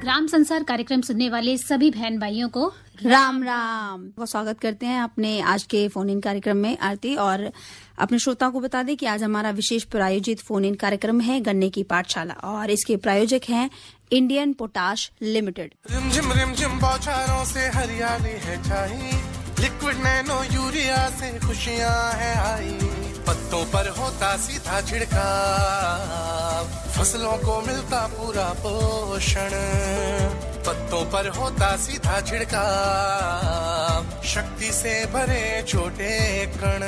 ग्राम संसार कार्यक्रम सुनने वाले सभी बहन भाइयों को राम राम को स्वागत करते हैं अपने आज के फोन इन कार्यक्रम में आरती। और अपने श्रोताओं को बता दें कि आज हमारा विशेष प्रायोजित फोन इन कार्यक्रम है गन्ने की पाठशाला और इसके प्रायोजक हैं इंडियन पोटाश लिमिटेड। रिमझिम बौछारों से हरियाली है छाई, लिक्विड नैनो यूरिया से खुशियां है आई, पत्तों पर होता सीधा छिड़काव, फसलों को मिलता पूरा पोषण, पत्तों पर होता सीधा छिड़काव, शक्ति से भरे छोटे कण,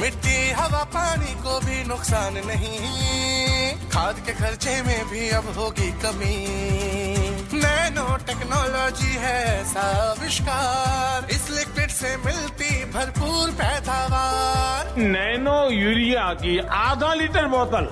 मिट्टी हवा पानी को भी नुकसान नहीं, खाद के खर्चे में भी अब होगी कमी, नैनो टेक्नोलॉजी है आविष्कार, इस लिक्विड से मिलती भरपूर पैदावार। नैनो यूरिया की आधा लीटर बोतल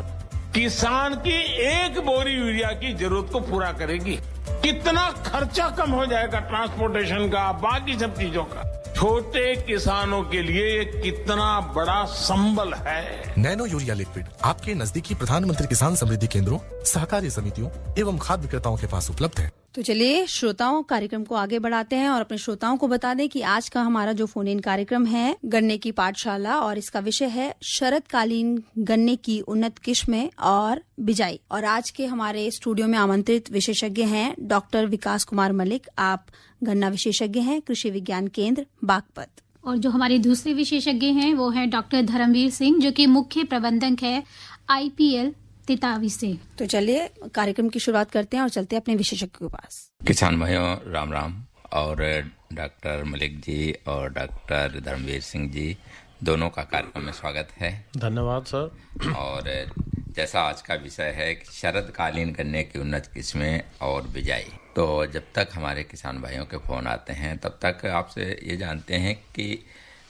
किसान की एक बोरी यूरिया की जरूरत को पूरा करेगी। कितना खर्चा कम हो जाएगा ट्रांसपोर्टेशन का, बाकी सब चीजों का। छोटे किसानों के लिए ये कितना बड़ा संबल है। नैनो यूरिया लिक्विड आपके नजदीकी प्रधानमंत्री किसान समृद्धि केंद्रों, सहकारी समितियों एवं खाद्य विक्रेताओं के पास उपलब्ध है। तो चलिए श्रोताओं कार्यक्रम को आगे बढ़ाते हैं और अपने श्रोताओं को बता दें कि आज का हमारा जो फोन इन कार्यक्रम है गन्ने की पाठशाला और इसका विषय है शरदकालीन गन्ने की उन्नत किस्में और बिजाई। और आज के हमारे स्टूडियो में आमंत्रित विशेषज्ञ हैं डॉक्टर विकास कुमार मलिक। आप गन्ना विशेषज्ञ हैं, कृषि विज्ञान केंद्र बागपत। और जो हमारे दूसरे विशेषज्ञ हैं वो है डॉक्टर धर्मवीर सिंह, जो कि मुख्य प्रबंधक है IPL तितावी से। तो चलिए कार्यक्रम की शुरुआत करते हैं और चलते हैं अपने विशेषज्ञ के पास। किसान भाइयों राम राम। और डॉक्टर मलिक जी और डॉक्टर धर्मवीर सिंह जी दोनों का कार्यक्रम में स्वागत है। धन्यवाद सर। और जैसा आज का विषय है कि शरदकालीन गन्ने की उन्नत किस्में और बिजाई, तो जब तक हमारे किसान भाइयों के फोन आते हैं तब तक आपसे ये जानते हैं कि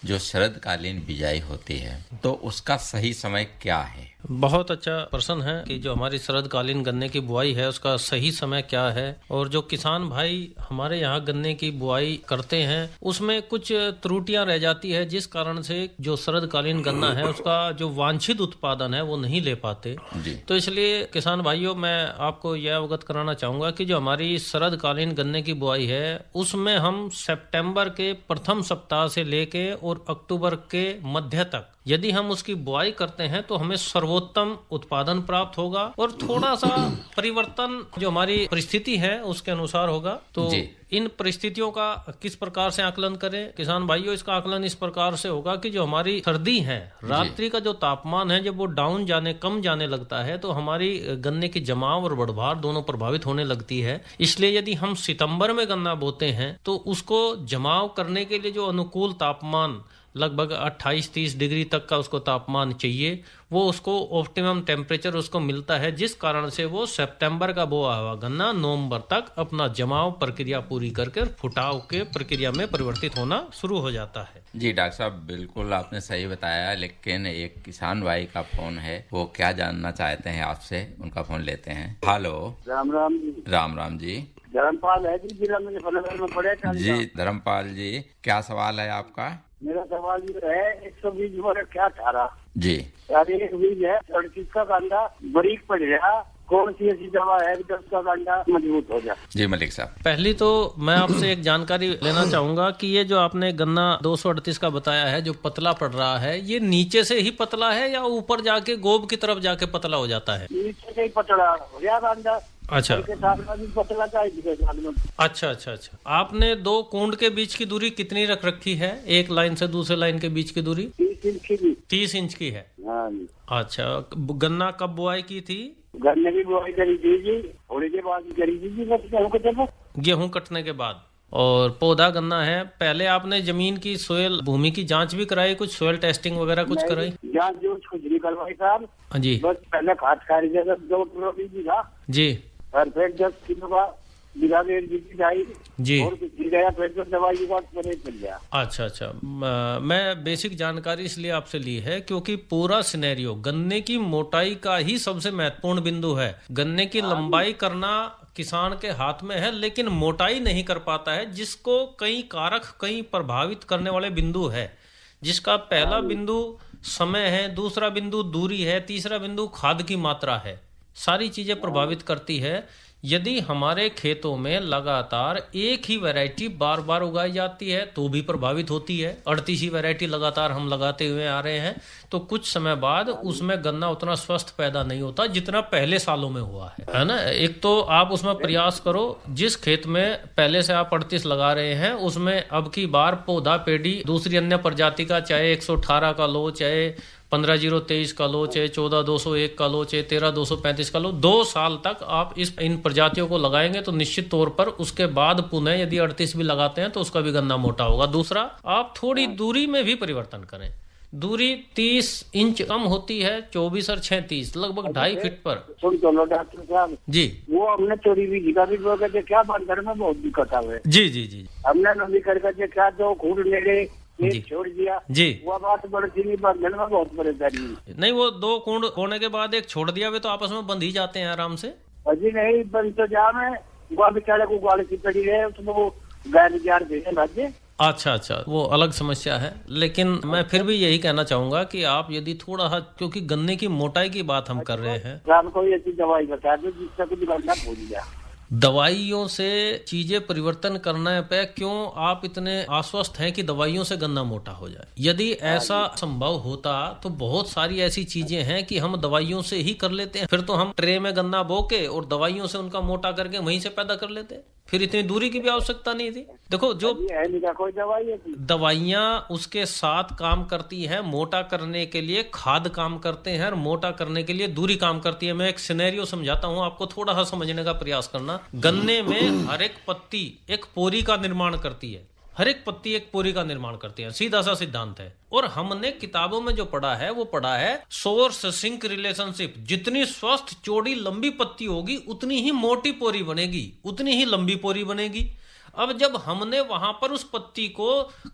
जो शरदकालीन बिजाई होती है तो उसका सही समय क्या है। बहुत अच्छा प्रश्न है कि जो हमारी शरदकालीन गन्ने की बुआई है उसका सही समय क्या है। और जो किसान भाई हमारे यहाँ गन्ने की बुआई करते हैं उसमें कुछ त्रुटियां रह जाती है, जिस कारण से जो शरदकालीन गन्ना है उसका जो वांछित उत्पादन है वो नहीं ले पाते जी। तो इसलिए किसान भाइयों मैं आपको यह अवगत कराना चाहूंगा कि जो हमारी शरदकालीन गन्ने की बुआई है उसमें हम सितंबर के प्रथम सप्ताह से लेके और अक्टूबर के मध्य तक यदि हम उसकी बुआई करते हैं तो हमें सर्वोत्तम उत्पादन प्राप्त होगा और थोड़ा सा परिवर्तन जो हमारी परिस्थिति है उसके अनुसार होगा। तो इन परिस्थितियों का किस प्रकार से आकलन करें किसान भाइयों, इसका आकलन इस प्रकार से होगा कि जो हमारी सर्दी है, रात्रि का जो तापमान है जब वो डाउन कम जाने लगता है तो हमारी गन्ने की जमाव और बढ़भार दोनों प्रभावित होने लगती है। इसलिए यदि हम सितंबर में गन्ना बोते हैं तो उसको जमाव करने के लिए जो अनुकूल तापमान लगभग 28-30 डिग्री तक का उसको तापमान चाहिए, वो उसको ऑप्टिमम टेम्परेचर उसको मिलता है, जिस कारण से वो सितंबर का बोआ हुआ गन्ना नवंबर तक अपना जमाव प्रक्रिया पूरी करके फुटाव के प्रक्रिया में परिवर्तित होना शुरू हो जाता है। जी डॉक्टर साहब बिल्कुल आपने सही बताया, लेकिन एक किसान भाई का फोन है, वो क्या जानना चाहते हैं आपसे, उनका फोन लेते हैं। हेलो। राम राम जी। राम राम जी। धर्मपाल है जी, जिला में पड़े। जी धर्मपाल जी, क्या सवाल है आपका? मेरा सवाल ये है 120 वर्ष क्या चारा जी यार एक बीज है, लड़की का कांदा बारीक पड़ गया, कौन सी ऐसी दवा है कि उसका कांदा मजबूत हो जाए? जी मलिक साहब, पहली तो मैं आपसे एक जानकारी लेना चाहूंगा कि ये जो आपने गन्ना 238 का बताया है जो पतला पड़ रहा है, ये नीचे से ही पतला है या ऊपर जाके गोब की तरफ जाके पतला हो जाता है? नीचे से ही पतला हो गया कांदा। अच्छा पतला अच्छा। आपने दो कुंड के बीच की दूरी कितनी रख रखी है? एक लाइन से दूसरे लाइन के बीच की दूरी 30 इंच की है। अच्छा, गन्ना कब बुआई की थी? गन्ने की बुआई करी थी जी, थोड़ी के बाद करी थी जी, गेहूं कटने के बाद। और पौधा गन्ना है, पहले आपने जमीन की सोयल भूमि की जांच भी कराई, कुछ सोयल टेस्टिंग वगैरह कुछ कराई? जांच जो कुछ नहीं करवाई साहब जी, बस पहले खाद खारी जगह 2 किलो बीज था जी, और फिर 10 किलो का बिगा जी, और गया फिर तो दवाई के बाद चल गया। अच्छा, मैं बेसिक जानकारी इसलिए आपसे ली है क्योंकि पूरा सिनेरियो गन्ने की मोटाई का ही सबसे महत्वपूर्ण बिंदु है। गन्ने की लंबाई करना किसान के हाथ में है, लेकिन मोटाई नहीं कर पाता है, जिसको कई कारक कई प्रभावित करने वाले बिंदु है, जिसका पहला बिंदु समय है, दूसरा बिंदु दूरी है, तीसरा बिंदु खाद की मात्रा है। सारी चीजें प्रभावित करती है। यदि हमारे खेतों में लगातार एक ही वैरायटी बार बार उगाई जाती है तो भी प्रभावित होती है। 38 ही वैरायटी लगातार हम लगाते हुए आ रहे हैं तो कुछ समय बाद उसमें गन्ना उतना स्वस्थ पैदा नहीं होता जितना पहले सालों में हुआ है ना। एक तो आप उसमें प्रयास करो, जिस खेत में पहले से आप 38 लगा रहे हैं उसमें अब की बार पौधा पेड़ी दूसरी अन्य प्रजाति का, चाहे 118 का लो, चाहे 15-023 का लो, चाहे 14-201 का लो, चाहे 13-235 का लो, 2 साल तक आप इन प्रजातियों को लगाएंगे तो निश्चित तौर पर उसके बाद पुनः यदि 38 भी लगाते हैं तो उसका भी गन्ना मोटा होगा। दूसरा, आप थोड़ी दूरी में भी परिवर्तन करें। दूरी 30 इंच कम होती है, 24 और 36 लगभग 2.5 फीट पर। सुन तो लो डॉक्टर साहब जी, वो हमने चोरी भी जिका भी बोल के क्या बंदर में बहुत दिक्कत आवे। जी जी जी, हमने नदी करके क्या दो खूड ले गए छोड़ दिया जी, वो बात बड़ी नहीं, बंधन में बहुत परेशानी नहीं। वो 2 कूंड होने के बाद एक छोड़ दिया वे तो आपस में बंध ही जाते हैं आराम से। अजी नहीं बंद तो जा में बेचारे को ग्वाल की पड़ी है उसमें वो गाय जार देने भाग्य। अच्छा, वो अलग समस्या है। लेकिन मैं फिर भी यही कहना चाहूंगा कि आप यदि थोड़ा, क्योंकि गन्ने की मोटाई की बात हम कर रहे हैं, आपको ये दवाई बता दो जिससे कुछ गन्ना भूल गया। दवाइयों से चीजें परिवर्तन करने पे क्यों आप इतने आश्वस्त हैं कि दवाइयों से गन्ना मोटा हो जाए? यदि ऐसा संभव होता तो बहुत सारी ऐसी चीजें हैं कि हम दवाइयों से ही कर लेते हैं। फिर तो हम ट्रे में गन्ना बो के और दवाइयों से उनका मोटा करके वहीं से पैदा कर लेते, फिर इतनी दूरी की भी आवश्यकता नहीं थी। देखो, जो कोई दवाइयाँ उसके साथ काम करती हैं मोटा करने के लिए, खाद काम करते हैं और मोटा करने के लिए दूरी काम करती है। मैं एक सिनेरियो समझाता हूँ आपको, थोड़ा सा समझने का प्रयास करना। गन्ने में हर एक पत्ती एक पोरी का निर्माण करती है, हर एक पत्ती एक पोरी का निर्माण करती है, सीधा सा सिद्धांत है। और हमने किताबों में जो पढ़ा है वो पढ़ा है सोर्स सिंक रिलेशनशिप। जितनी स्वस्थ चौड़ी लंबी पत्ती होगी उतनी ही मोटी पोरी बनेगी, उतनी ही लंबी पोरी बनेगी। अब जब हमने वहां पर उस पत्ती को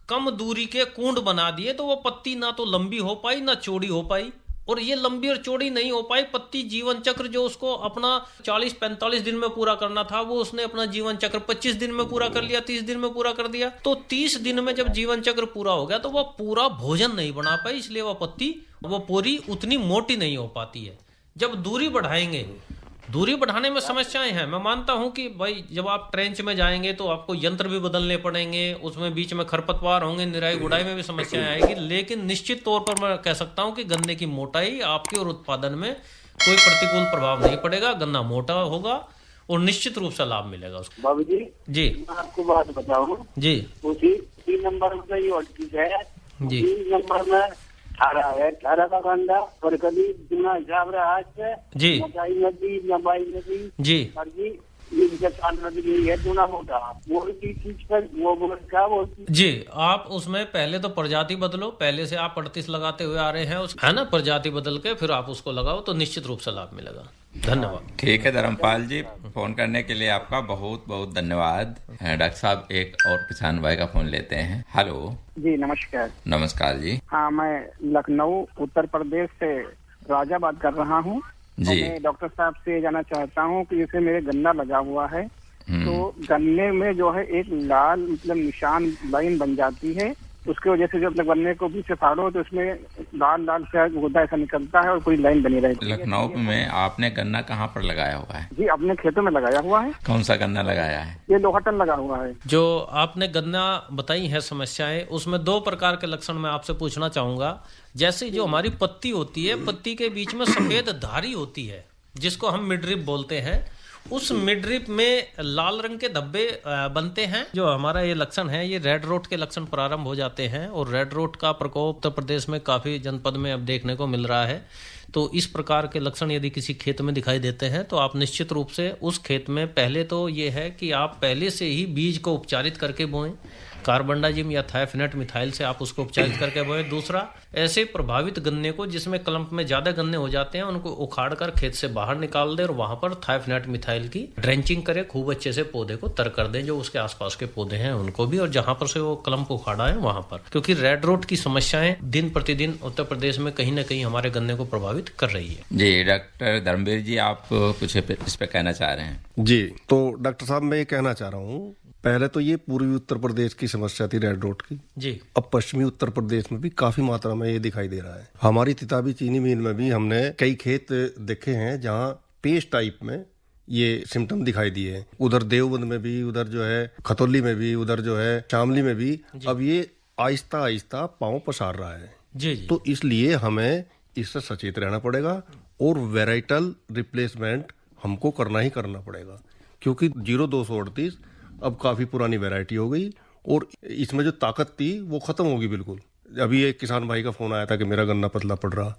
कम दूरी के कूंड बना दिए तो वो पत्ती ना तो लंबी हो पाई ना चौड़ी हो पाई। और ये लंबी और चौड़ी नहीं हो पाई, पत्ती जीवन चक्र जो उसको अपना 40-45 दिन में पूरा करना था वो उसने अपना जीवन चक्र 25 दिन में पूरा कर लिया, 30 दिन में पूरा कर दिया। तो 30 दिन में जब जीवन चक्र पूरा हो गया तो वह पूरा भोजन नहीं बना पाई, इसलिए वह पत्ती, वो पोरी उतनी मोटी नहीं हो पाती है। जब दूरी बढ़ाएंगे, दूरी बढ़ाने में समस्याएं हैं। मैं मानता हूं कि भाई जब आप ट्रेंच में जाएंगे तो आपको यंत्र भी बदलने पड़ेंगे, उसमें बीच में खरपतवार होंगे, निराई गुड़ाई में भी समस्याएं आएगी। लेकिन निश्चित तौर पर मैं कह सकता हूं कि गन्ने की मोटाई आपके और उत्पादन में कोई प्रतिकूल प्रभाव नहीं पड़ेगा। गन्ना मोटा होगा और निश्चित रूप से लाभ मिलेगा उसको। बाबू जी मैं आपको बात बताऊं जी, उसी 3 नंबर में ये है जी, 3 नंबर में 18 का कांदा और कभी दुना हिसाब रहा है जी, मोटाई नदी लंबाई नदी जी, और जी है दुना मोटा वो चीज पर वो क्या वो जी। आप उसमें पहले तो प्रजाति बदलो, पहले से आप 38 लगाते हुए आ रहे हैं है ना, प्रजाति बदल के फिर आप उसको लगाओ तो निश्चित रूप से लाभ मिलेगा। धन्यवाद। ठीक है धर्मपाल जी, फोन करने के लिए आपका बहुत बहुत धन्यवाद। डॉक्टर साहब एक और किसान भाई का फोन लेते हैं। हेलो जी, नमस्कार। नमस्कार जी। हाँ, मैं लखनऊ उत्तर प्रदेश से राजा बात कर रहा हूँ जी। मैं डॉक्टर साहब से जानना चाहता हूँ कि जैसे मेरे गन्ना लगा हुआ है तो गन्ने में जो है एक लाल मतलब निशान लाइन बन जाती है, उसकी वजह से जब गन्ने को बीच से फाड़ो तो उसमें लाल लाल से गुदा ऐसा निकलता है और पूरी लाइन बनी रहती है। लखनऊ में आपने गन्ना कहाँ पर लगाया हुआ है? जी, अपने खेतों में लगाया हुआ है। कौन सा गन्ना लगाया है? ये लोहाटन लगा हुआ है। जो आपने गन्ना बताई है समस्याएं, उसमें 2 प्रकार के लक्षण मैं आपसे पूछना चाहूंगा। जैसे जो हमारी पत्ती होती है, पत्ती के बीच में सफेद धारी होती है जिसको हम मिडरिप बोलते हैं, उस मिडरिप में लाल रंग के धब्बे बनते हैं। जो हमारा ये लक्षण है ये रेड रोट के लक्षण प्रारंभ हो जाते हैं और रेड रोट का प्रकोप उत्तर प्रदेश में काफी जनपद में अब देखने को मिल रहा है। तो इस प्रकार के लक्षण यदि किसी खेत में दिखाई देते हैं तो आप निश्चित रूप से उस खेत में पहले तो ये है कि आप पहले से ही बीज को उपचारित करके बोएं, कार्बनडाजिम या थायोफिनेट मिथाइल से आप उसको उपचारित करके बोएं। दूसरा, ऐसे प्रभावित गन्ने को जिसमें क्लम्प में ज्यादा गन्ने हो जाते हैं उनको उखाड़ कर खेत से बाहर निकाल दें और वहां पर थायोफिनेट मिथाइल की ड्रेंचिंग करें, खूब अच्छे से पौधे को तर कर दें, जो उसके आसपास के पौधे हैं उनको भी, और जहां पर से वो क्लम्प उखाड़ा है वहां पर, क्योंकि रेड रोट की समस्याएं दिन प्रतिदिन उत्तर प्रदेश में कहीं न कहीं हमारे गन्ने को प्रभावित कर रही है। जी डॉक्टर धर्मवीर जी, आप कुछ इस पे कहना चाह रहे हैं? जी, तो डॉक्टर साहब मैं ये कहना चाह रहा हूँ, पहले तो ये पूर्वी उत्तर प्रदेश की समस्या थी रेड रोट की जी। अब पश्चिमी उत्तर प्रदेश में भी काफी मात्रा में ये दिखाई दे रहा है। हमारी तिताबी चीनी मिल में भी हमने कई खेत देखे हैं जहाँ पेस्ट टाइप में ये सिम्टम दिखाई दिए हैं। उधर देवबंद में भी, उधर जो है खतौली में भी, उधर जो है शामली में भी अब ये आहिस्ता आहिस्ता पांव पसार रहा है। जी। तो इसलिए हमें इससे सचेत रहना पड़ेगा और वेराइटल रिप्लेसमेंट हमको करना ही करना पड़ेगा, क्योंकि 0238 अब काफी पुरानी वैरायटी हो गई और इसमें जो ताकत थी वो खत्म होगी बिल्कुल। अभी एक किसान भाई का फोन आया था कि मेरा गन्ना पतला पड़ रहा,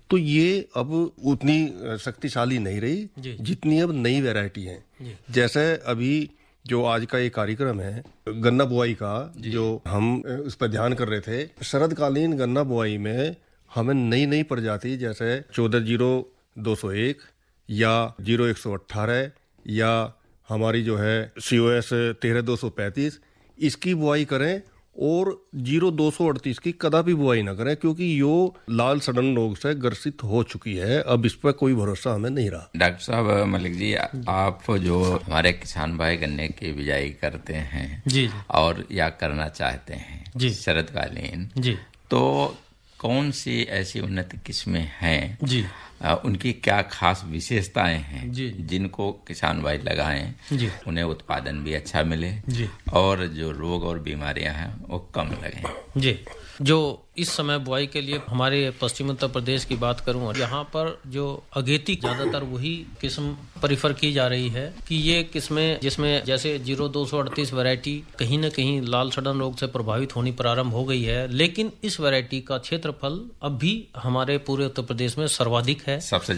तो ये अब उतनी शक्तिशाली नहीं रही जितनी अब नई वैरायटी है। जैसे अभी जो आज का ये कार्यक्रम है गन्ना बुआई का, जो हम उस पर ध्यान कर रहे थे, शरदकालीन गन्ना बुआई में हमें नई नई प्रजाति जैसे 140201 या 0118 या हमारी जो है COS 13235 इसकी बुआई करें और 0238 की कदापि बुआई ना करें, क्योंकि यो लाल सड़न रोग से ग्रसित हो चुकी है। अब इस पर कोई भरोसा हमें नहीं रहा। डॉक्टर साहब मलिक जी, आप जो हमारे किसान भाई गन्ने की बिजाई करते हैं जी और या करना चाहते हैं जी शरदकालीन जी, तो कौन सी ऐसी उन्नत किस्में हैं जी, उनकी क्या खास विशेषताएं हैं जी, जिनको किसान भाई लगाएं जी, उन्हें उत्पादन भी अच्छा मिले जी और जो रोग और बीमारियां हैं वो कम लगें जी। जो इस समय बुआई के लिए हमारे पश्चिम उत्तर प्रदेश की बात करूं, यहाँ पर जो अगेती ज्यादातर वही किस्म प्रीफर की जा रही है कि ये किस्में जिसमें जैसे 0238 वैरायटी कहीं न कहीं लाल सड़न रोग से प्रभावित होनी प्रारंभ हो गई है, लेकिन इस वैरायटी का क्षेत्रफल अब भी हमारे पूरे उत्तर प्रदेश में सर्वाधिक है, सबसे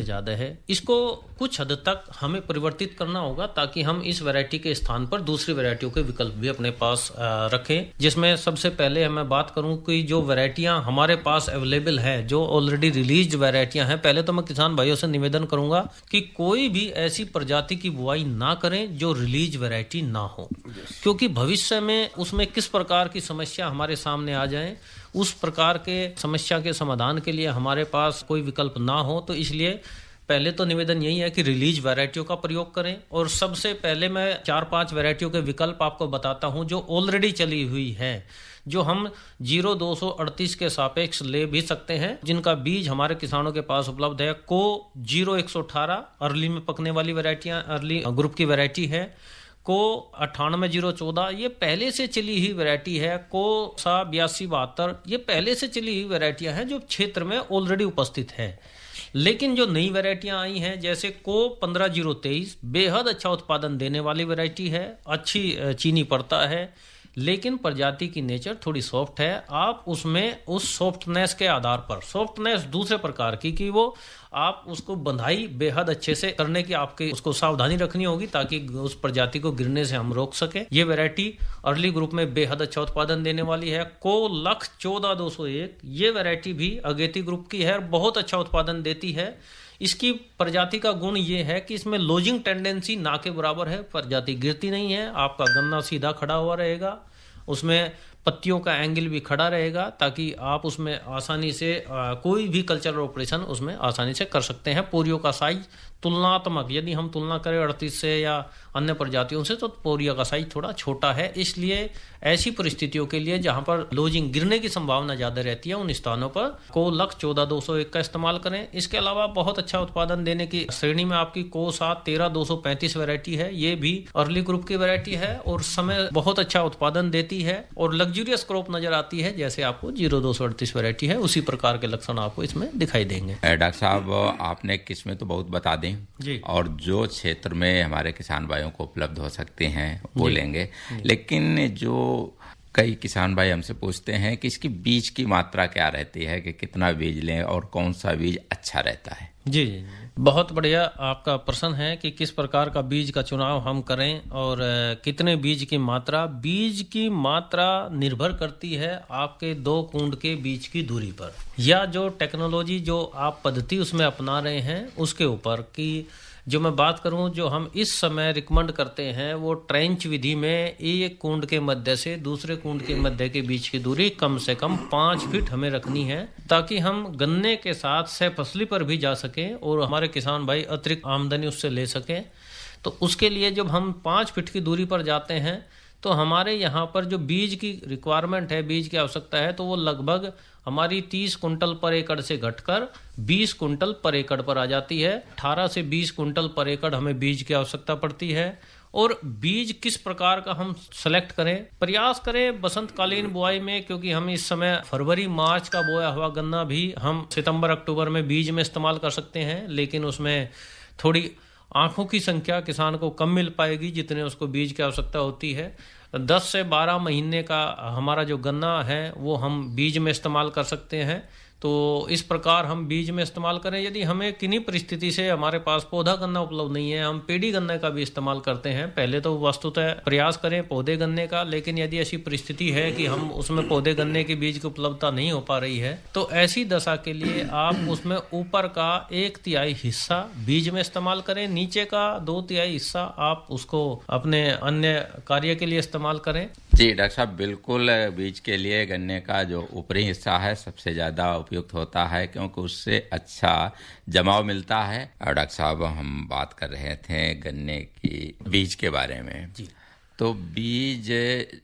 ज्यादा है। इसको कुछ हद तक हमें परिवर्तित करना होगा ताकि हम इस वैरायटी के स्थान पर दूसरी वैरायटियों के विकल्प भी अपने पास रखें, जिसमें सबसे पहले मैं बात करूं कि जो वैरायटियां हमारे पास अवेलेबल है, जो ऑलरेडी रिलीज्ड वैरायटियां हैं, पहले तो मैं किसान भाइयों से निवेदन करूंगा कि कोई भी ऐसी प्रजाति की बुआई ना करें जो रिलीज वैरायटी ना हो, क्योंकि भविष्य में उसमें किस प्रकार की समस्या हमारे सामने आ जाए, उस प्रकार के समस्या के समाधान के लिए हमारे पास कोई विकल्प ना हो। तो इसलिए पहले तो निवेदन यही है कि रिलीज वैरायटियों का प्रयोग करें। और सबसे पहले मैं 4-5 वैरायटियों के विकल्प आपको बताता हूं जो ऑलरेडी चली हुई है, जो हम 0238 के सापेक्ष ले भी सकते हैं, जिनका बीज हमारे किसानों के पास उपलब्ध है। को 0118 अर्ली में पकने वाली वैरायटियां, अर्ली ग्रुप की वैरायटी है। को 98-014 ये पहले से चली हुई वैरायटी है। को 82-72 ये पहले से चली हुई वैरायटियां हैं जो क्षेत्र में ऑलरेडी उपस्थित है। लेकिन जो नई वैरायटियां आई हैं जैसे को 15-023 बेहद अच्छा उत्पादन देने वाली वैरायटी है, अच्छी चीनी पड़ता है, लेकिन प्रजाति की नेचर थोड़ी सॉफ्ट है। आप उसमें उस सॉफ्टनेस के आधार पर, सॉफ्टनेस दूसरे प्रकार की कि वो आप उसको बंधाई बेहद अच्छे से करने की आपकी उसको सावधानी रखनी होगी ताकि उस प्रजाति को गिरने से हम रोक सके। ये वैरायटी अर्ली ग्रुप में बेहद अच्छा उत्पादन देने वाली है। को 1,14,201 ये वैरायटी भी अगेती ग्रुप की है और बहुत अच्छा उत्पादन देती है। इसकी प्रजाति का गुण ये है कि इसमें लोजिंग टेंडेंसी ना के बराबर है, प्रजाति गिरती नहीं है, आपका गन्ना सीधा खड़ा हुआ रहेगा, उसमें पत्तियों का एंगल भी खड़ा रहेगा ताकि आप उसमें आसानी से कोई भी कल्चरल ऑपरेशन उसमें आसानी से कर सकते हैं। पोरियो का साइज तुलनात्मक, यदि हम तुलना करें 38 से या अन्य प्रजातियों से, तो पोरियो का साइज थोड़ा छोटा है। इसलिए ऐसी परिस्थितियों के लिए जहां पर लोजिंग गिरने की संभावना ज्यादा रहती है, उन स्थानों पर को 1,14,201 का इस्तेमाल करें। इसके अलावा बहुत अच्छा उत्पादन देने की श्रेणी में आपकी को 7,13,235 वैरायटी है। ये भी अर्ली ग्रुप की वैरायटी है और समय बहुत अच्छा उत्पादन देती है और लग्जूरियस क्रॉप नजर आती है। जैसे आपको 0238 वैरायटी है, उसी प्रकार के लक्षण आपको इसमें दिखाई देंगे। डॉक्टर साहब, आपने किस्में तो बहुत बता दें जी, और जो क्षेत्र में हमारे किसान भाइयों को उपलब्ध हो सकते हैं वो लेंगे, लेकिन जो कई किसान भाई हमसे पूछते हैं कि इसकी बीज की मात्रा क्या रहती है, कि कितना बीज लें और कौन सा बीज अच्छा रहता है। जी, बहुत बढ़िया आपका प्रश्न है कि किस प्रकार का बीज का चुनाव हम करें और कितने बीज की मात्रा। बीज की मात्रा निर्भर करती है आपके 2 कूंड के बीच की दूरी पर, या जो टेक्नोलॉजी जो आप पद्धति उसमें अपना रहे हैं उसके ऊपर। कि जो मैं बात करूं, जो हम इस समय रिकमेंड करते हैं वो ट्रेंच विधि में एक कूंड के मध्य से दूसरे कूंड के मध्य के बीच की दूरी कम से कम 5 फीट हमें रखनी है, ताकि हम गन्ने के साथ सह फसली पर भी जा सकें और हमारे किसान भाई अतिरिक्त आमदनी उससे ले सकें। तो उसके लिए जब हम 5 फीट की दूरी पर जाते हैं तो हमारे यहाँ पर जो बीज की रिक्वायरमेंट है, बीज की आवश्यकता है, तो वो लगभग हमारी 30 कुंटल पर एकड़ से घटकर 20 कुंटल पर एकड़ पर आ जाती है। 18 से 20 कुंटल पर एकड़ हमें बीज की आवश्यकता पड़ती है। और बीज किस प्रकार का हम सेलेक्ट करें, प्रयास करें बसंतकालीन बुआई में, क्योंकि हम इस समय फरवरी मार्च का बोया हुआ गन्ना भी हम सितंबर अक्टूबर में बीज में इस्तेमाल कर सकते हैं, लेकिन उसमें थोड़ी आंखों की संख्या किसान को कम मिल पाएगी जितने उसको बीज की आवश्यकता होती है। 10 से 12 महीने का हमारा जो गन्ना है वो हम बीज में इस्तेमाल कर सकते हैं। तो इस प्रकार हम बीज में इस्तेमाल करें। यदि हमें किन्हीं परिस्थिति से हमारे पास पौधा गन्ना उपलब्ध नहीं है, हम पेड़ी गन्ने का भी इस्तेमाल करते हैं। पहले तो वस्तुतः प्रयास करें पौधे गन्ने का, लेकिन यदि ऐसी परिस्थिति है कि हम उसमें पौधे गन्ने के बीज की उपलब्धता नहीं हो पा रही है, तो ऐसी दशा के लिए आप उसमें ऊपर का 1/3 हिस्सा बीज में इस्तेमाल करें, नीचे का 2/3 हिस्सा आप उसको अपने अन्य कार्य के लिए इस्तेमाल करें। जी डॉक्टर साहब, बिल्कुल बीज के लिए गन्ने का जो ऊपरी हिस्सा है सबसे ज्यादा उपयुक्त होता है, क्योंकि उससे अच्छा जमाव मिलता है। और डॉक्टर साहब, हम बात कर रहे थे गन्ने की बीज के बारे में जी। तो बीज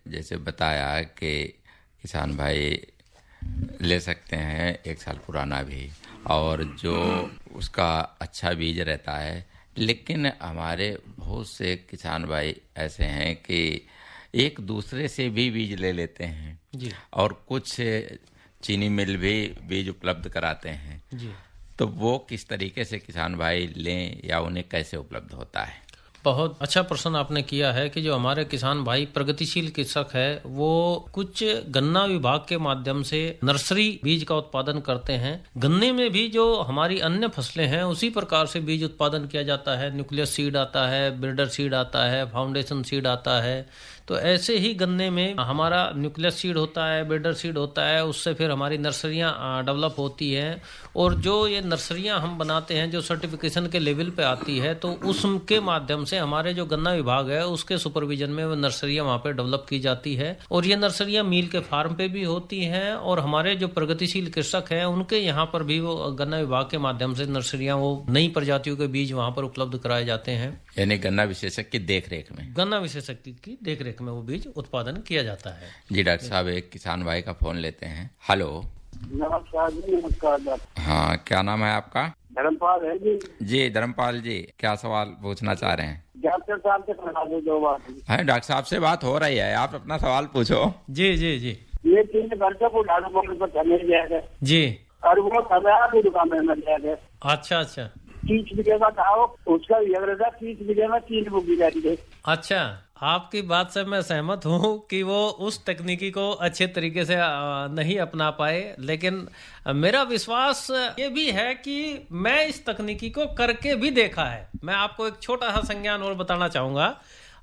जैसे बताया कि किसान भाई ले सकते हैं 1 साल पुराना भी, और जो उसका अच्छा बीज रहता है। लेकिन हमारे बहुत से किसान भाई ऐसे हैं कि एक दूसरे से भी बीज ले लेते हैं जी, और कुछ चीनी मिल भी बीज उपलब्ध कराते हैं जी। तो वो किस तरीके से किसान भाई लें या उन्हें कैसे उपलब्ध होता है? बहुत अच्छा प्रश्न आपने किया है कि जो हमारे किसान भाई प्रगतिशील कृषक है वो कुछ गन्ना विभाग के माध्यम से नर्सरी बीज का उत्पादन करते हैं। गन्ने में भी जो हमारी अन्य फसलें हैं उसी प्रकार से बीज उत्पादन किया जाता है। न्यूक्लियस सीड आता है, ब्रीडर सीड आता है, फाउंडेशन सीड आता है। तो ऐसे ही गन्ने में हमारा न्यूक्लियस सीड होता है, ब्रीडर सीड होता है, उससे फिर हमारी नर्सरियां डेवलप होती हैं। और जो ये नर्सरियां हम बनाते हैं जो सर्टिफिकेशन के लेवल पे आती है, तो उसके माध्यम से हमारे जो गन्ना विभाग है उसके सुपरविजन में वो नर्सरियां वहाँ पे डेवलप की जाती है। और ये नर्सरियां मील के फार्म पे भी होती हैं, और हमारे जो प्रगतिशील कृषक हैं उनके यहाँ पर भी वो गन्ना विभाग के माध्यम से नर्सरियां वो नई प्रजातियों के बीज वहाँ पर उपलब्ध कराए जाते हैं। यानी गन्ना विशेषज्ञ की देखरेख में, गन्ना विशेषज्ञ की देखरेख में वो बीज उत्पादन किया जाता है। जी डॉक्टर साहब, एक किसान भाई का फोन लेते हैं। हेलो। नमस्कार जी। नमस्कार। हाँ, क्या नाम है आपका? धर्मपाल है जी। जी धर्मपाल जी, क्या सवाल पूछना चाह रहे हैं? डॉक्टर साहब से करवा दो 2 बात है। डॉक्टर साहब से बात हो रही है, आप अपना सवाल पूछो। जी जी जी। ये 3 घंटे को जाएगा जी, और वो समय दुकान में मिल जाएगा। अच्छा अच्छा। 30 बीघे का था उसका 30 बीघे में 3 बोगी जाती है। अच्छा, आपकी बात से मैं सहमत हूँ कि वो उस तकनीकी को अच्छे तरीके से नहीं अपना पाए, लेकिन मेरा विश्वास ये भी है कि मैं इस तकनीकी को करके भी देखा है। मैं आपको एक छोटा सा संज्ञान और बताना चाहूँगा।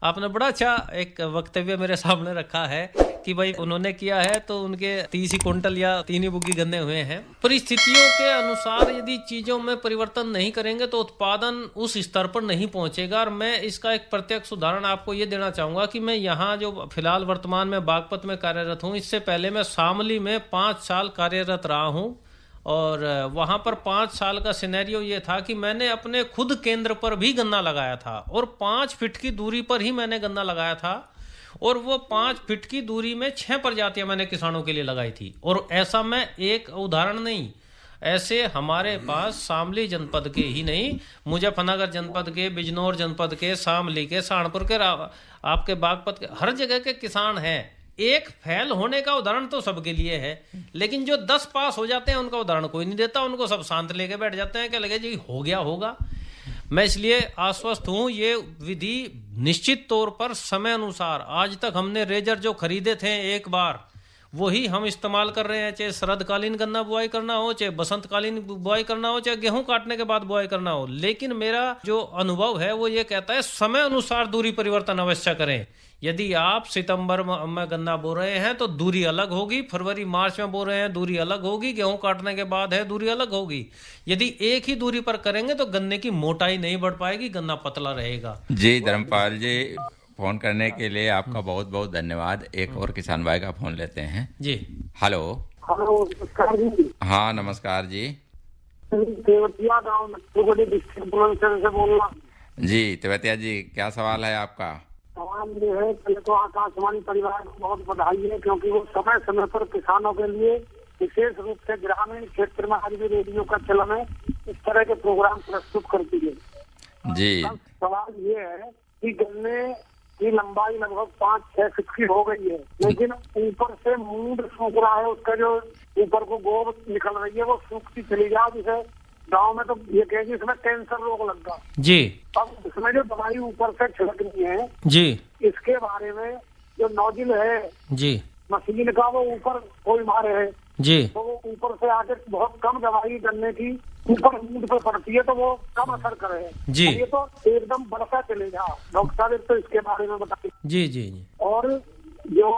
आपने बड़ा अच्छा एक वक्तव्य मेरे सामने रखा है कि भाई उन्होंने किया है तो उनके 30 कुंटल या 3 बुग्गी गन्ने हुए हैं। परिस्थितियों के अनुसार यदि चीजों में परिवर्तन नहीं करेंगे तो उत्पादन उस स्तर पर नहीं पहुंचेगा। और मैं इसका एक प्रत्यक्ष उदाहरण आपको ये देना चाहूंगा कि मैं यहाँ जो फिलहाल वर्तमान में बागपत में कार्यरत हूँ, इससे पहले मैं शामली में 5 साल कार्यरत रहा हूँ। और वहाँ पर 5 साल का सिनेरियो ये था कि मैंने अपने खुद केंद्र पर भी गन्ना लगाया था, और 5 फीट की दूरी पर ही मैंने गन्ना लगाया था। और वो 5 फीट की दूरी में 6 प्रजातियां मैंने किसानों के लिए लगाई थी। और ऐसा मैं एक उदाहरण नहीं, ऐसे हमारे पास शामली जनपद के ही नहीं, मुजफ्फरनगर जनपद के, बिजनौर जनपद के, शामली के, सहारनपुर के, आपके बागपत के, हर जगह के किसान हैं। एक फेल होने का उदाहरण तो सबके लिए है, लेकिन जो 10 पास हो जाते हैं उनका उदाहरण कोई नहीं देता। उनको सब शांत लेके बैठ जाते हैं कि लगे जी हो गया होगा। मैं इसलिए आश्वस्त हूं, ये विधि निश्चित तौर पर समय अनुसार, आज तक हमने रेजर जो खरीदे थे एक बार वही हम इस्तेमाल कर रहे हैं, चाहे शरदकालीन गन्ना बुआई करना हो, चाहे बसंतकालीन बुआई करना हो, चाहे गेहूं काटने के बाद बुआई करना हो। लेकिन मेरा जो अनुभव है वो ये कहता है समय अनुसार दूरी परिवर्तन अवश्य करें। यदि आप सितंबर में गन्ना बो रहे हैं तो दूरी अलग होगी, फरवरी मार्च में बो रहे हैं दूरी अलग होगी, गेहूं काटने के बाद है दूरी अलग होगी। यदि एक ही दूरी पर करेंगे तो गन्ने की मोटाई नहीं बढ़ पाएगी, गन्ना पतला रहेगा। जी धर्मपाल जी, फोन करने के लिए आपका बहुत बहुत धन्यवाद। एक और किसान भाई का फोन लेते हैं। जी हेलो। हेलो, नमस्कार जी। हाँ नमस्कार जी। तेवतिया गाँव डिस्ट्रिक्ट से बोल रहा हूँ। जी तेवतिया जी, क्या सवाल है आपका? सवाल ये है, पहले तो आकाशवाणी परिवार को बहुत बधाई है, क्योंकि वो समय समय पर किसानों के लिए विशेष रूप से ग्रामीण क्षेत्र में आज भी रेडियो का चलन है, इस तरह के प्रोग्राम प्रस्तुत करती है जी। सवाल ये है कि गन्ने की लंबाई लगभग 5-6 फीट की हो गई है, लेकिन ऊपर से मूंड सूख रहा है, उसका जो ऊपर को गोब निकल रही है वो सूखती चली जा, जिसे गाँव में तो ये कहेंगे इसमें कैंसर रोग लग गया जी। अब इसमें जो दवाई ऊपर से छिड़कनी है जी, इसके बारे में जो नोजिल है जी, मशीन का, वो ऊपर कोई मारे है जी, तो वो ऊपर से आके बहुत कम दवाई करने की ऊपर मूड पे पड़ती है, तो वो कम असर करे जी। ये तो एकदम बढ़ता चलेगा। डॉक्टर साहब तो इसके बारे में बताइए। जी जी जी। और जो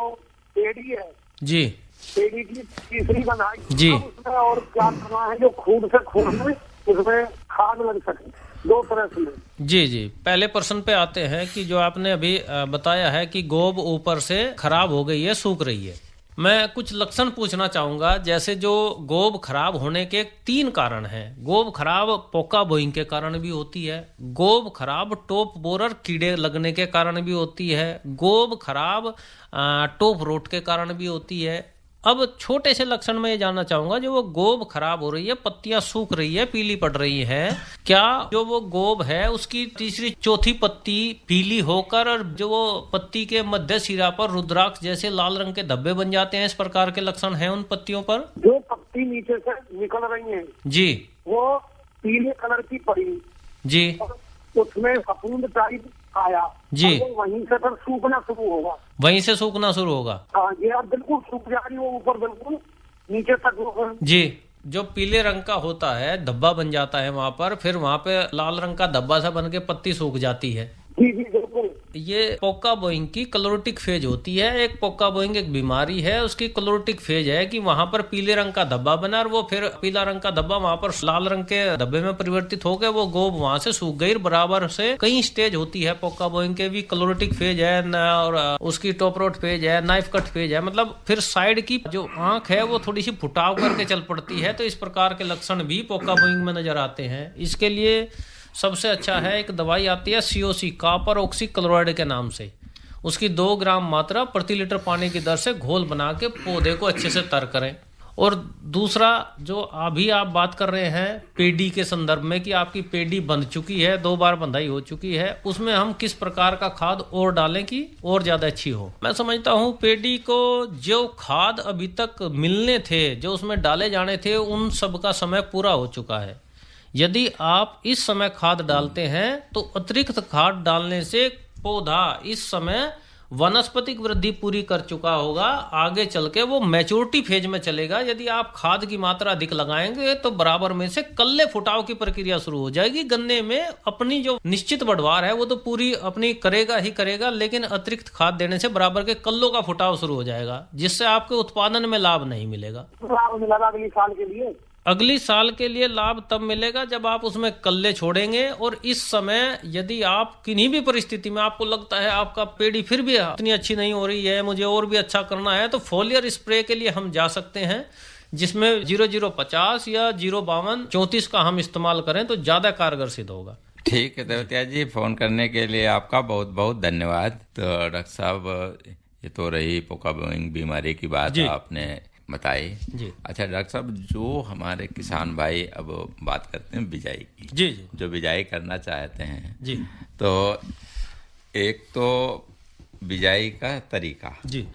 पेड़ी है जी, पेड़ी की तीसरी बनाई जी, उसमें और क्या करना है जो खून से खून में उसमें खाद लग सके, 2 तरह से। जी जी। पहले प्रश्न पे आते हैं कि जो आपने अभी बताया है कि गोब ऊपर से खराब हो गई है, सूख रही है। मैं कुछ लक्षण पूछना चाहूंगा। जैसे जो गोब खराब होने के 3 कारण हैं। गोब खराब पोका बोइंग के कारण भी होती है, गोब खराब टॉप बोरर कीड़े लगने के कारण भी होती है, गोब खराब टॉप रोट के कारण भी होती है। अब छोटे से लक्षण में ये जानना चाहूंगा, जो वो गोब खराब हो रही है, पत्तियां सूख रही है, पीली पड़ रही है, क्या जो वो गोब है उसकी तीसरी चौथी पत्ती पीली होकर और जो वो पत्ती के मध्य सिरा पर रुद्राक्ष जैसे लाल रंग के धब्बे बन जाते हैं, इस प्रकार के लक्षण हैं उन पत्तियों पर? जो पत्ती नीचे से निकल रही है जी, वो पीले कलर की पड़ी जी, उसमें फफूंद टाइप आया जी, तो वहीं से फिर सूखना शुरू होगा, वहीं से सूखना शुरू होगा। हाँ, ये अब बिल्कुल सूख जा रही है, वो ऊपर बिल्कुल नीचे तक जी। जो पीले रंग का होता है धब्बा बन जाता है वहां पर, फिर वहां पे लाल रंग का धब्बा सा बन के पत्ती सूख जाती है। जी जी बिल्कुल। ये पोका बोइंग की क्लोरोटिक फेज होती है। एक पोका बोइंग एक बीमारी है, उसकी क्लोरोटिक फेज है कि वहां पर पीले रंग का धब्बा बना और वो फिर पीला रंग का धब्बा वहां पर लाल रंग के धब्बे में परिवर्तित हो गए, वो गोब वहां से सूख गई। बराबर से कई स्टेज होती है पोका बोइंग के भी, क्लोरोटिक फेज है और उसकी टॉपरोट फेज है, नाइफ कट फेज है, मतलब फिर साइड की जो आंख है वो थोड़ी सी फुटाव करके चल पड़ती है। तो इस प्रकार के लक्षण भी पोका बोइंग में नजर आते हैं। इसके लिए सबसे अच्छा है एक दवाई आती है COC, कॉपर ऑक्सी क्लोराइड के नाम से। उसकी 2 ग्राम मात्रा प्रति लीटर पानी की दर से घोल बना के पौधे को अच्छे से तर करें। और दूसरा जो अभी आप बात कर रहे हैं पेडी के संदर्भ में कि आपकी पेडी बंध चुकी है, 2 बार बंधाई हो चुकी है, उसमें हम किस प्रकार का खाद और डालें कि और ज्यादा अच्छी हो? मैं समझता हूँ पेडी को जो खाद अभी तक मिलने थे, जो उसमें डाले जाने थे, उन सब का समय पूरा हो चुका है। यदि आप इस समय खाद डालते हैं तो अतिरिक्त खाद डालने से पौधा इस समय वनस्पतिक वृद्धि पूरी कर चुका होगा, आगे चल के वो मैच्योरिटी फेज में चलेगा। यदि आप खाद की मात्रा अधिक लगाएंगे तो बराबर में से कल्ले फुटाव की प्रक्रिया शुरू हो जाएगी। गन्ने में अपनी जो निश्चित बढ़वार है वो तो पूरी अपनी करेगा ही करेगा, लेकिन अतिरिक्त खाद देने से बराबर के कल्लों का फुटाव शुरू हो जाएगा, जिससे आपके उत्पादन में लाभ नहीं मिलेगा। लाभ मिलेगा अगली साल के लिए? अगली साल के लिए लाभ तब मिलेगा जब आप उसमें कल्ले छोड़ेंगे। और इस समय यदि आप किन्हीं भी परिस्थिति में आपको लगता है आपका पेड़ी फिर भी इतनी अच्छी नहीं हो रही है, मुझे और भी अच्छा करना है, तो फोलियर स्प्रे के लिए हम जा सकते हैं, जिसमें 0050 या 052 34 का हम इस्तेमाल करें तो ज्यादा कारगर सिद्ध होगा। ठीक है देवतिया जी, फोन करने के लिए आपका बहुत बहुत धन्यवाद। तो डॉक्टर साहब, ये तो रही पोका बोइंग बीमारी की बात आपने बताई जी। अच्छा डॉक्टर साहब, जो हमारे किसान भाई अब बात करते हैं बिजाई की, जी जी, जो बिजाई करना चाहते हैं जी, तो एक तो बिजाई का तरीका जी,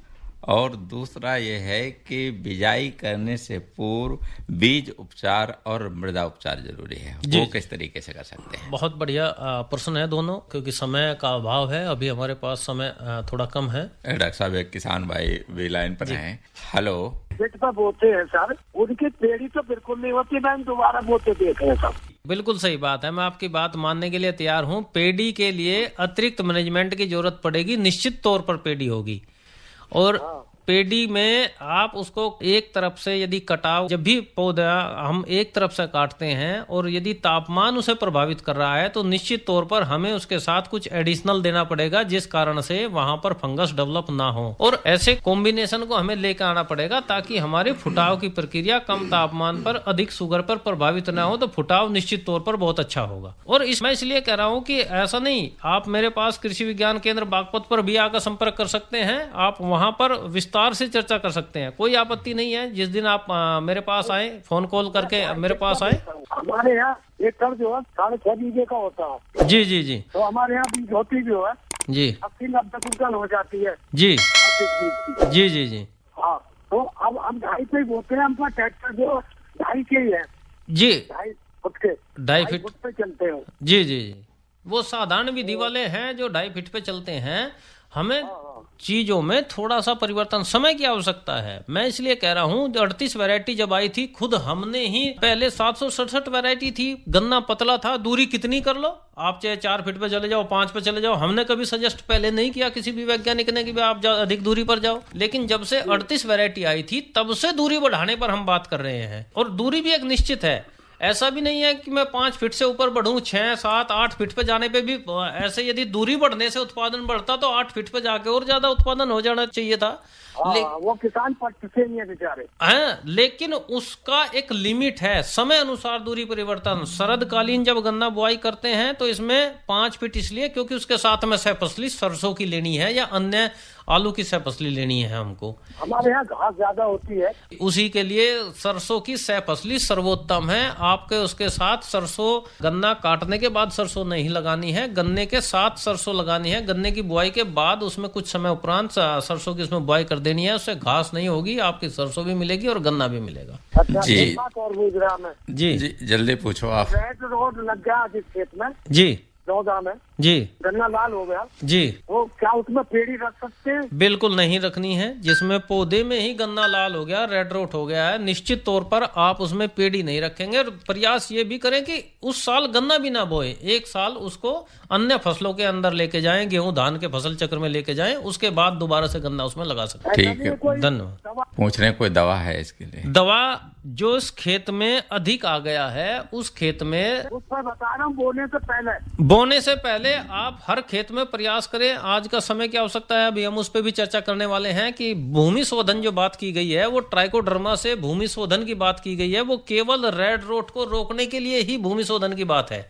और दूसरा ये है कि बिजाई करने से पूर्व बीज उपचार और मृदा उपचार जरूरी है, वो किस तरीके से कर सकते हैं? बहुत बढ़िया प्रश्न है दोनों, क्योंकि समय का अभाव है, अभी हमारे पास समय थोड़ा कम है। डॉक्टर साहब, एक किसान भाई भी लाइन पर हैं। हेलो। पेट पर बोते हैं सर, उनकी पेड़ी तो बिल्कुल नहीं होती, मैम दोबारा बोते देखे हैं सब। बिल्कुल सही बात है, मैं आपकी बात मानने के लिए तैयार हूँ। पेड़ी के लिए अतिरिक्त मैनेजमेंट की जरूरत पड़ेगी, निश्चित तौर पर पेड़ी होगी। और पेड़ी में आप उसको एक तरफ से यदि कटाव, जब भी पौधा हम एक तरफ से काटते हैं और यदि तापमान उसे प्रभावित कर रहा है तो निश्चित तौर पर हमें उसके साथ कुछ एडिशनल देना पड़ेगा, जिस कारण से वहां पर फंगस डेवलप ना हो। और ऐसे कॉम्बिनेशन को हमें लेकर आना पड़ेगा ताकि हमारे फुटाव की प्रक्रिया कम तापमान पर अधिक शुगर पर प्रभावित ना हो, तो फुटाव निश्चित तौर पर बहुत अच्छा होगा। और मैं इसलिए कह रहा हूँ कि ऐसा नहीं, आप मेरे पास कृषि विज्ञान केंद्र बागपत पर भी आकर संपर्क कर सकते हैं। आप वहां पर विस्तार से चर्चा कर सकते हैं। कोई आपत्ति नहीं है। जिस दिन आप मेरे पास आए, फोन कॉल करके मेरे पास आए। हमारे यहाँ एक कर जो है 6.5 बीघे का होता है। जी जी जी। तो हमारे यहाँ बीज होती जो है जी 80-90 कुंटल हो जाती है जी जी जी जी। हाँ, तो अब हम 2.5 पे बोलते हैं। हमका ट्रैक्टर जो 2.5 के ही है जी, 2.5 फुट के 2.5 फीट पे चलते हो। जी जी जी। वो साधारण विधि वाले हैं जो 2.5 फीट पे चलते हैं। हमें चीजों में थोड़ा सा परिवर्तन, समय की आवश्यकता है। मैं इसलिए कह रहा हूँ 38 वैरायटी जब आई थी, खुद हमने ही पहले 767 वैरायटी थी, गन्ना पतला था, दूरी कितनी कर लो आप, चाहे 4 फीट पे चले जाओ, 5 पे चले जाओ, हमने कभी सजेस्ट पहले नहीं किया किसी भी वैज्ञानिक ने कि आप अधिक दूरी पर जाओ। लेकिन जब से 38 वैरायटी आई थी तब से दूरी बढ़ाने पर हम बात कर रहे हैं। और दूरी भी एक निश्चित है, ऐसा भी नहीं है कि मैं 5 फीट से ऊपर बढ़ूं, 6, 7, 8 फीट पे जाने पे भी ऐसे यदि दूरी बढ़ने से उत्पादन बढ़ता तो 8 फीट पे जाके और ज्यादा उत्पादन हो जाना चाहिए था। वो किसान पट्ट से नहीं है बेचारे। हाँ, लेकिन उसका एक लिमिट है, समय अनुसार दूरी परिवर्तन। शरदकालीन जब गन्ना बुआई करते हैं तो इसमें 5 फीट इसलिए क्योंकि उसके साथ में सहफसली सरसों की लेनी है या अन्य आलू की सहफसली लेनी है हमको। हमारे यहाँ घास ज्यादा होती है, उसी के लिए सरसों की सहफसली सर्वोत्तम है। आपके उसके साथ सरसों, गन्ना काटने के बाद सरसों नहीं लगानी है, गन्ने के साथ सरसों लगानी है। गन्ने की बुआई के बाद उसमें कुछ समय उपरांत सरसों की उसमें बुआई कर देनी है। उससे घास नहीं होगी, आपकी सरसों भी मिलेगी और गन्ना भी मिलेगा। अच्छा, जी जी जल्दी पूछो आप। रेड रोड लग गया जिस खेत में जी 14 में जी, गन्ना लाल हो गया जी, वो क्या उसमें पेड़ी रख सकते हैं? बिल्कुल नहीं रखनी है। जिसमें पौधे में ही गन्ना लाल हो गया, रेड रोट हो गया है, निश्चित तौर पर आप उसमें पेड़ी नहीं रखेंगे। और प्रयास ये भी करें कि उस साल गन्ना भी ना बोए, एक साल उसको अन्य फसलों के अंदर लेके जाएं, गेहूं धान के फसल चक्र में लेके जाएं, उसके बाद दोबारा से गन्ना उसमें लगा सकते हैं। ठीक है, धन्यवाद। पूछ रहे हैं कोई दवा है इसके लिए? दवा जो इस खेत में अधिक आ गया है उस खेत में, उस पर बता रहा हूँ, बोने से पहले आप हर खेत में प्रयास करें। आज का समय की आवश्यकता है, अभी हम उस पर भी चर्चा करने वाले हैं कि भूमि शोधन जो बात की गई है वो ट्राइकोडर्मा से भूमि शोधन की बात की गई है। वो केवल रेड रोट को रोकने के लिए ही भूमि शोधन की बात है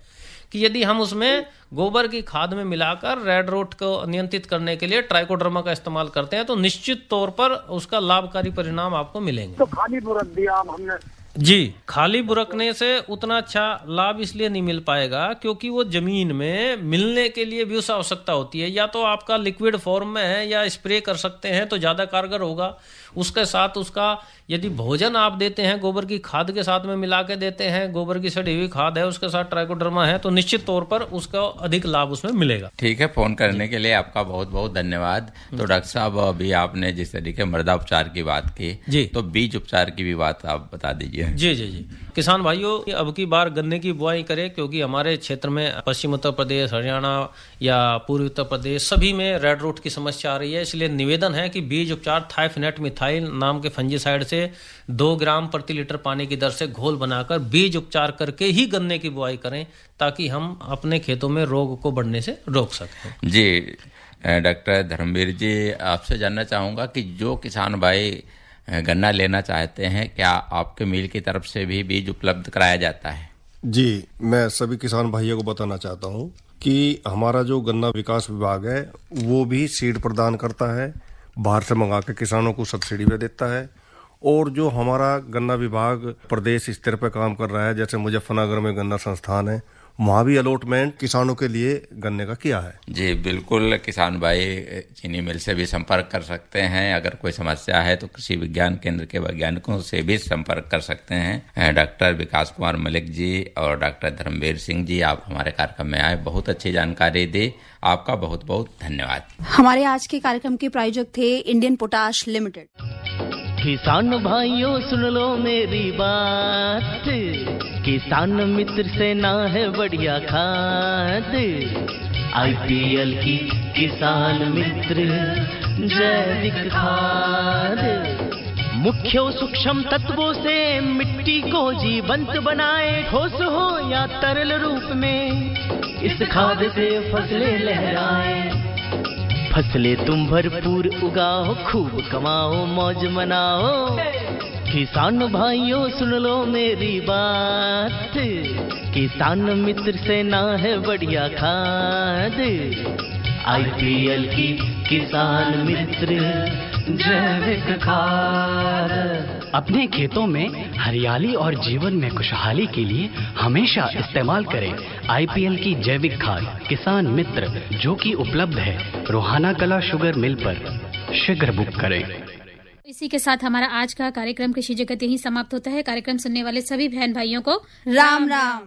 कि यदि हम उसमें गोबर की खाद में मिलाकर रेड रोट को नियंत्रित करने के लिए ट्राइकोडर्मा का इस्तेमाल करते हैं तो निश्चित तौर पर उसका लाभकारी परिणाम आपको मिलेंगे। तो खाली बुरक दिया हमने जी, खाली बुरकने से उतना अच्छा लाभ इसलिए नहीं मिल पाएगा क्योंकि वो जमीन में मिलने के लिए भी उस आवश्यकता होती है। या तो आपका लिक्विड फॉर्म में है या स्प्रे कर सकते हैं तो ज्यादा कारगर होगा। उसके साथ उसका यदि भोजन आप देते हैं, गोबर की खाद के साथ में मिला के देते हैं, गोबर की सड़ी हुई खाद है उसके साथ ट्राइकोडर्मा है, तो निश्चित तौर पर उसका अधिक लाभ उसमें मिलेगा। ठीक है, फोन करने के लिए आपका बहुत बहुत धन्यवाद। तो डॉक्टर साहब, अभी आपने जिस तरीके मृदा उपचार की बात की जी, तो बीज उपचार की भी बात आप बता दीजिए। जी जी जी। किसान भाइयों, अब की बार गन्ने की बुआई करें क्योंकि हमारे क्षेत्र में पश्चिम उत्तर प्रदेश, हरियाणा या पूर्वी उत्तर प्रदेश सभी में रेड रोट की समस्या आ रही है। इसलिए निवेदन है कि बीज उपचार थाइफनेट मिथाइल नाम के फंजीसाइड से 2 ग्राम प्रति लीटर पानी की दर से घोल बनाकर बीज उपचार करके ही गन्ने की बुआई करें ताकि हम अपने खेतों में रोग को बढ़ने से रोक सकें। जी डॉक्टर धर्मवीर जी, आपसे जानना चाहूँगा कि जो किसान भाई गन्ना लेना चाहते हैं, क्या आपके मिल की तरफ से भी बीज उपलब्ध कराया जाता है? जी, मैं सभी किसान भाइयों को बताना चाहता हूँ कि हमारा जो गन्ना विकास विभाग है वो भी सीड प्रदान करता है, बाहर से मंगा के किसानों को सब्सिडी पे देता है। और जो हमारा गन्ना विभाग प्रदेश स्तर पर काम कर रहा है, जैसे मुजफ्फरनगर में गन्ना संस्थान है, वहाँ भी अलॉटमेंट किसानों के लिए गन्ने का किया है। जी बिल्कुल, किसान भाई चीनी मिल से भी संपर्क कर सकते हैं। अगर कोई समस्या है तो कृषि विज्ञान केंद्र के वैज्ञानिकों से भी संपर्क कर सकते हैं। डॉक्टर विकास कुमार मलिक जी और डॉक्टर धर्मवीर सिंह जी, आप हमारे कार्यक्रम में आए, बहुत अच्छी जानकारी दी, आपका बहुत बहुत धन्यवाद। हमारे आज के कार्यक्रम के प्रायोजक थे इंडियन पोटाश लिमिटेड। किसान भाइयों सुन लो मेरी बात, किसान मित्र से ना है बढ़िया खाद, IPL की किसान मित्र जैविक खाद, मुख्य सूक्ष्म तत्वों से मिट्टी को जीवंत बनाए, ठोस हो या तरल रूप में इस खाद से फसलें लहराए। फसलें तुम भरपूर उगाओ, खूब कमाओ, मौज मनाओ। किसान भाइयों सुन लो मेरी बात, किसान मित्र से ना है बढ़िया खाद, IPL की किसान मित्र जैविक खाद। अपने खेतों में हरियाली और जीवन में खुशहाली के लिए हमेशा इस्तेमाल करें IPL की जैविक खाद किसान मित्र, जो कि उपलब्ध है रोहाना कला शुगर मिल पर। शीघ्र बुक करें। इसी के साथ हमारा आज का कार्यक्रम कृषि जगत यहीं समाप्त होता है। कार्यक्रम सुनने वाले सभी बहन भाइयों को राम राम।